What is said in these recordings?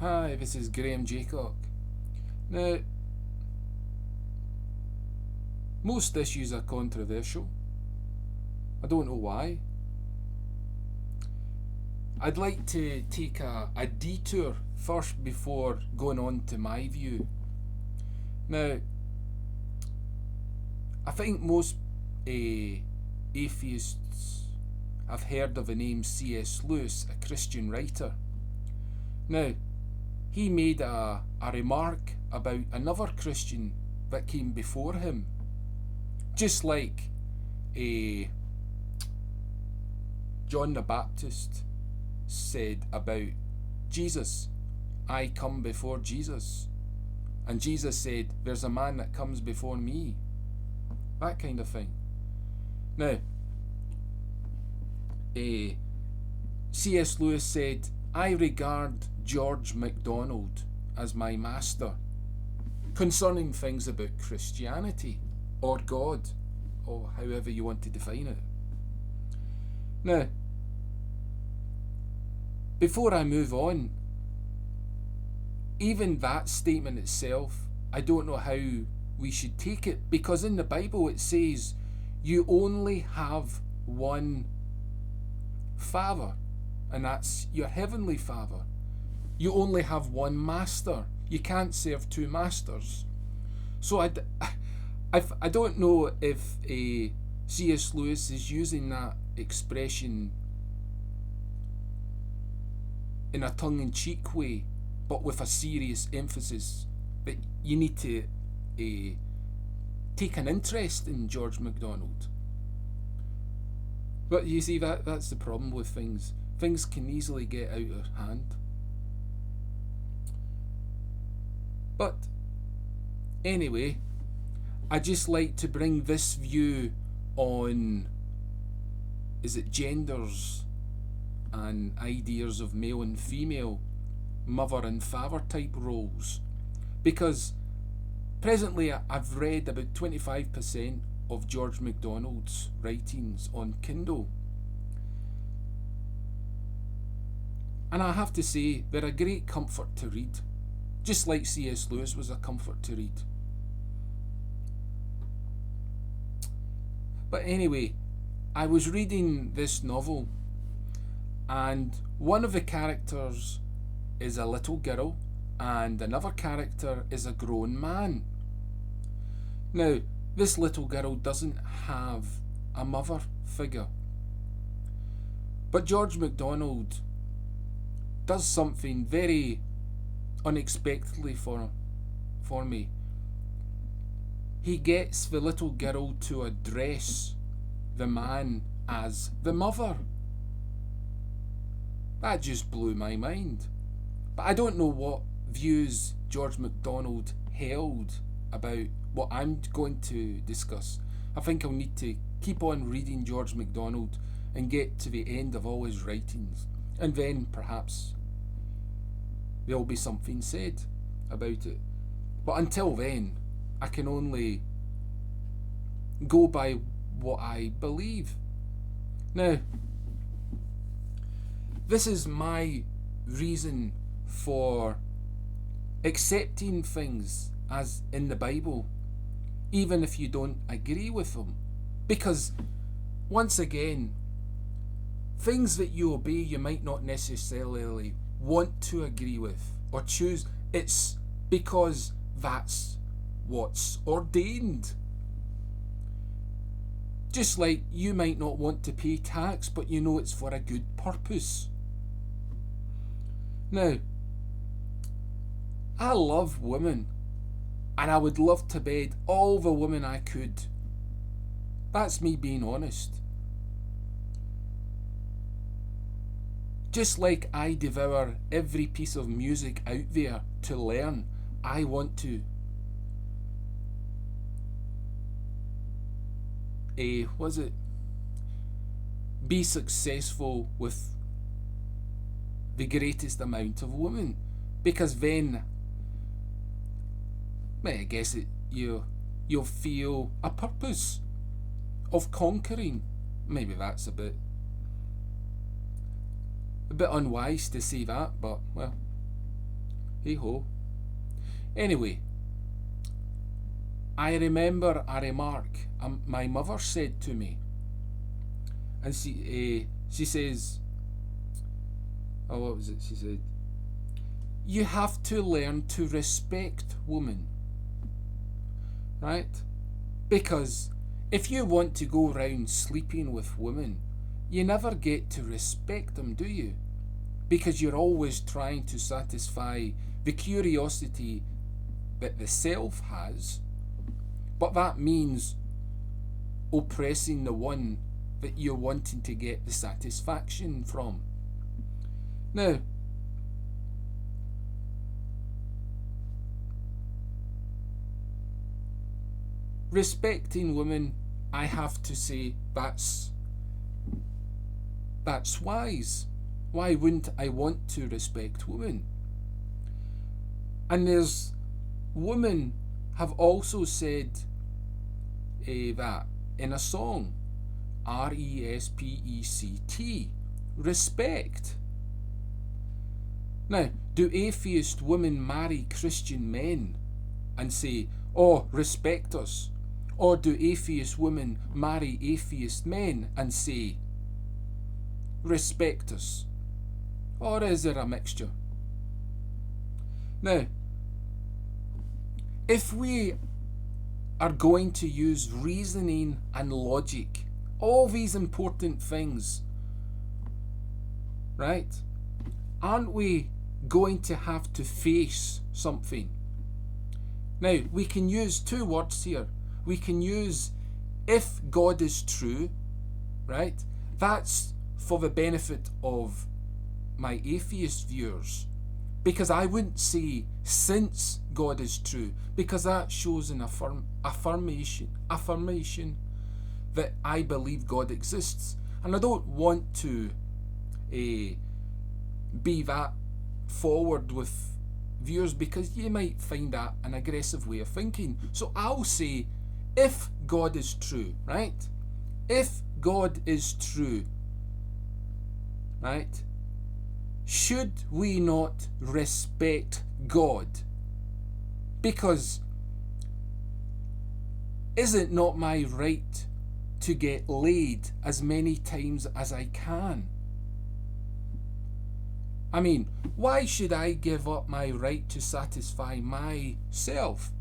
Hi, this is Graham Jeacocke. Now, most issues are controversial. I don't know why. I'd like to take a detour first before going on to my view. Now, I think most atheists have heard of the name C.S. Lewis, a Christian writer. Now, he made a remark about another Christian that came before him. Just like John the Baptist said about Jesus, I come before Jesus. And Jesus said, there's a man that comes before me. That kind of thing. Now, C.S. Lewis said, I regard George MacDonald as my master concerning things about Christianity or God, or however you want to define it. Now, before I move on, even that statement itself, I don't know how we should take it, because in the Bible it says you only have one Father, and that's your Heavenly Father. You only have one master. You can't serve two masters. So I don't know if C.S. Lewis is using that expression in a tongue-in-cheek way, but with a serious emphasis that you need to take an interest in George MacDonald. But you see, that's the problem with things. Things can easily get out of hand. But anyway, I just like to bring this view on, is it genders and ideas of male and female, mother and father type roles, because presently I've read about 25% of George MacDonald's writings on Kindle, and I have to say they're a great comfort to read, just like C.S. Lewis was a comfort to read. But anyway, I was reading this novel, and one of the characters is a little girl and another character is a grown man. Now, this little girl doesn't have a mother figure, but George MacDonald does something very unexpectedly for me. He gets the little girl to address the man as the mother. That just blew my mind. But I don't know what views George MacDonald held about what I'm going to discuss. I think I'll need to keep on reading George MacDonald and get to the end of all his writings, and then perhaps there'll be something said about it. But until then, I can only go by what I believe. Now, this is my reason for accepting things as in the Bible, even if you don't agree with them. Because, once again, things that you obey you might not necessarily want to agree with or choose. It's because that's what's ordained. Just like you might not want to pay tax, but you know it's for a good purpose. Now, I love women, and I would love to bed all the women I could. That's me being honest. Just like I devour every piece of music out there to learn, I want to be successful with the greatest amount of women, because then I guess you'll feel a purpose of conquering. Maybe that's a bit unwise to say that, but well, Hey ho. Anyway, I remember a remark my mother said to me, and she says, oh, what was it? She said, "You have to learn to respect women, right? Because if you want to go round sleeping with women, you never get to respect them, do you? Because you're always trying to satisfy the curiosity that the self has, but that means oppressing the one that you're wanting to get the satisfaction from." Now, respecting women, I have to say that's wise. Why wouldn't I want to respect women? And there's women have also said that in a song, RESPECT, respect. Now, do atheist women marry Christian men and say, "Oh, respect us"? Or do atheist women marry atheist men and say, "Respect us"? Or is there a mixture? Now, if we are going to use reasoning and logic, all these important things, right, aren't we going to have to face something? Now, we can use two words here. We can use "if God is true," right? That's for the benefit of my atheist viewers, because I wouldn't say "since God is true," because that shows an affirmation that I believe God exists, and I don't want to be that forward with viewers, because you might find that an aggressive way of thinking. So I'll say, if God is true, right? If God is true, right? Should we not respect God? Because is it not my right to get laid as many times as I can? I mean, why should I give up my right to satisfy myself?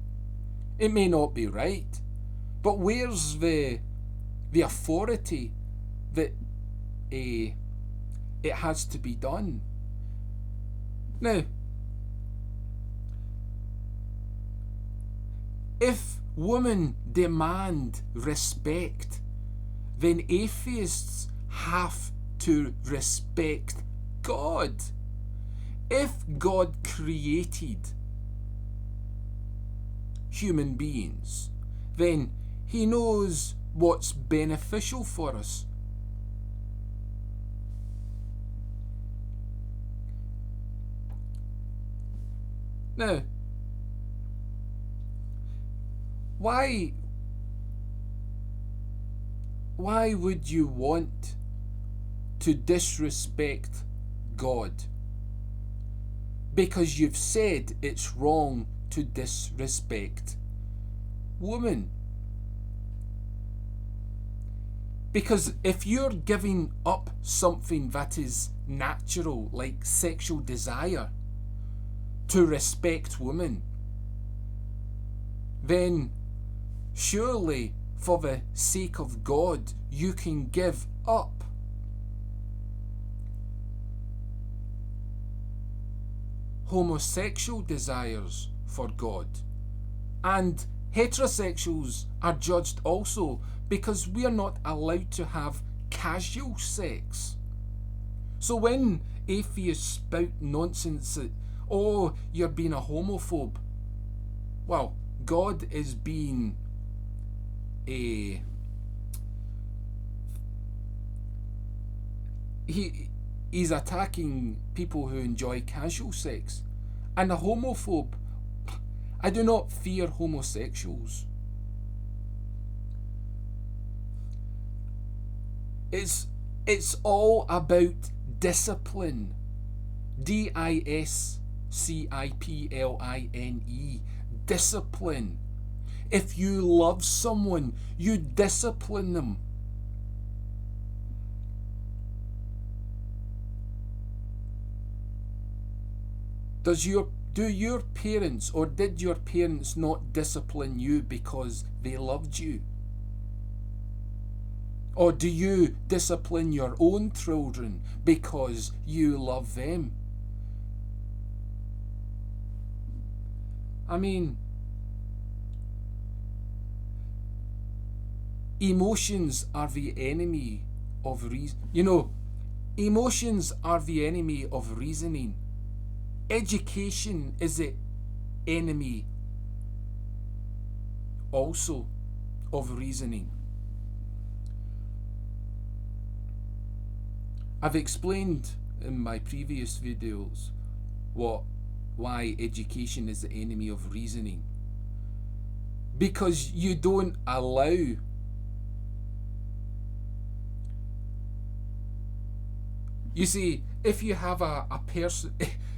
It may not be right, but where's the authority that it has to be done? Now, if women demand respect, then atheists have to respect God. If God created human beings, then He knows what's beneficial for us. Now, why would you want to disrespect God? Because you've said it's wrong to disrespect women. Because if you're giving up something that is natural, like sexual desire, to respect women, then surely for the sake of God you can give up homosexual desires for God. And heterosexuals are judged also, because we are not allowed to have casual sex. So when atheists spout nonsense that, "Oh, you're being a homophobe," well, God is being he's attacking people who enjoy casual sex. And a homophobe, I do not fear homosexuals. It's all about discipline. DISCIPLINE. Discipline. Discipline. If you love someone, you discipline them. Do your parents, or did your parents not discipline you because they loved you? Or do you discipline your own children because you love them? I mean, emotions are the enemy of reason. Emotions are the enemy of reasoning. Education is the enemy also of reasoning. I've explained in my previous videos why education is the enemy of reasoning. Because you don't allow you see, if you have a person,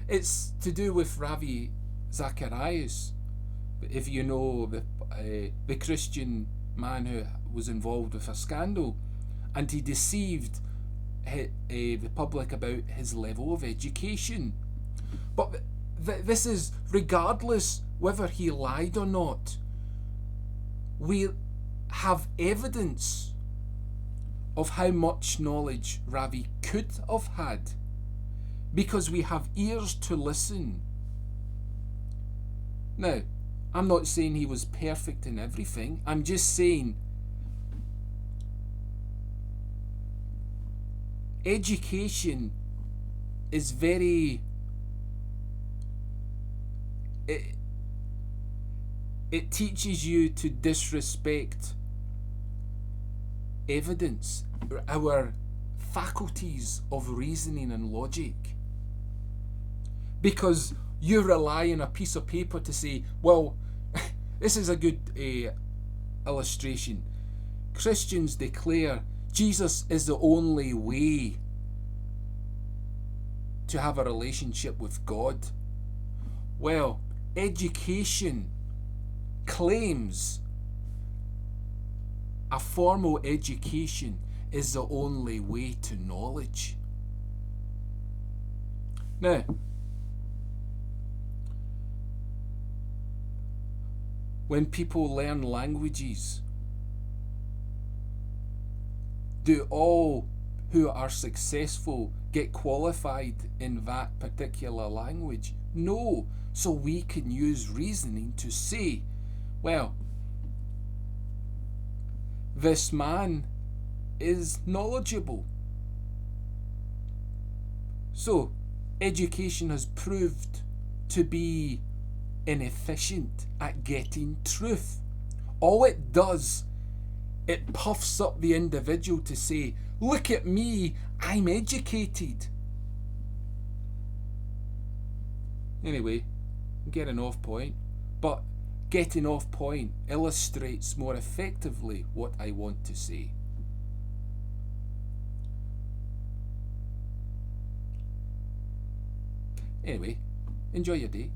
it's to do with Ravi Zacharias. If you know the Christian man who was involved with a scandal, and he deceived the public about his level of education. But this is regardless whether he lied or not. We have evidence of how much knowledge Ravi could have had, because we have ears to listen. Now, I'm not saying he was perfect in everything. I'm just saying education is very... It teaches you to disrespect evidence, our faculties of reasoning and logic. Because you rely on a piece of paper to say, well, this is a good illustration. Christians declare Jesus is the only way to have a relationship with God. Well, education claims a formal education is the only way to knowledge. Now, when people learn languages, do all who are successful get qualified in that particular language? No. So we can use reasoning to say, well, this man is knowledgeable. So education has proved to be inefficient at getting truth. All it does, it puffs up the individual to say, look at me, I'm educated. Anyway, getting off point, but getting off point illustrates more effectively what I want to say. Anyway, enjoy your day.